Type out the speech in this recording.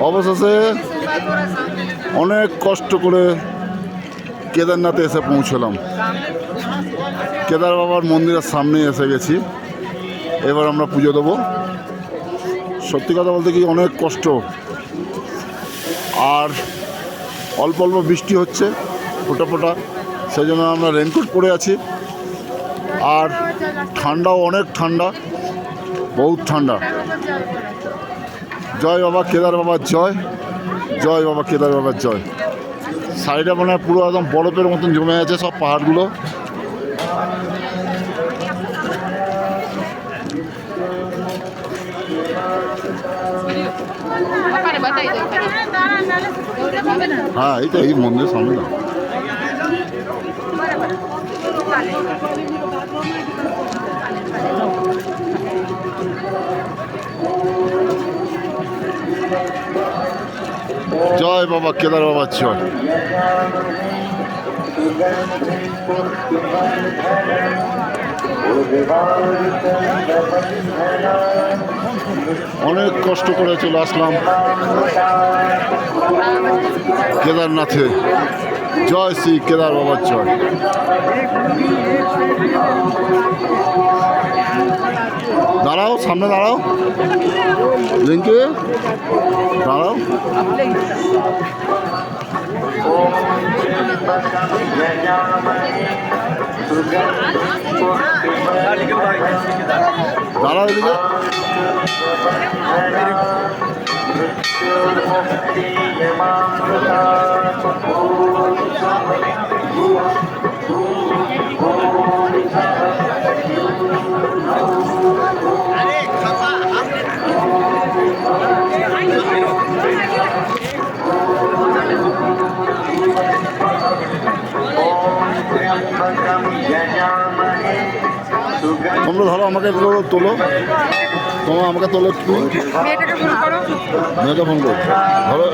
অবশেষে অনেক কষ্ট করে কেদারনাথে এসে পৌঁছলাম। কেদার বাবার মন্দিরের সামনে এসে গেছি। এবার আমরা পুজো দেবো। সত্যি কথা বলতে কি অনেক কষ্ট, আর অল্প অল্প বৃষ্টি হচ্ছে ফোটা ফোটা, সেই জন্য আমরা রেনকোট পরে আছি। আর ঠান্ডাও অনেক ঠান্ডা, বহুত ঠান্ডা। জয় বাবা কেদার বাবার জয়, জয় বাবা কেদার বাবার জয়। সাইডে মানে পুরো একদম বরফের মতন জমে আছে সব পাহাড়গুলো। হ্যাঁ এই তো এই মন্দিরের সামনে না। জয় বাবা কেদার বাবার জয়। অনেক কষ্ট করে চলে আসলাম কেদারনাথে। জয় শ্রী কেদার বাবার জয়। দাঁড়াও, সামনে দাঁড়াও, লিঙ্কে দাঁড়াও। দাঁড়াও এদিকে। তোমরা ধরো আমাকে তোলো, তোমরা আমাকে তোলো একটু। মেয়েটা ফোন করো, ধরো।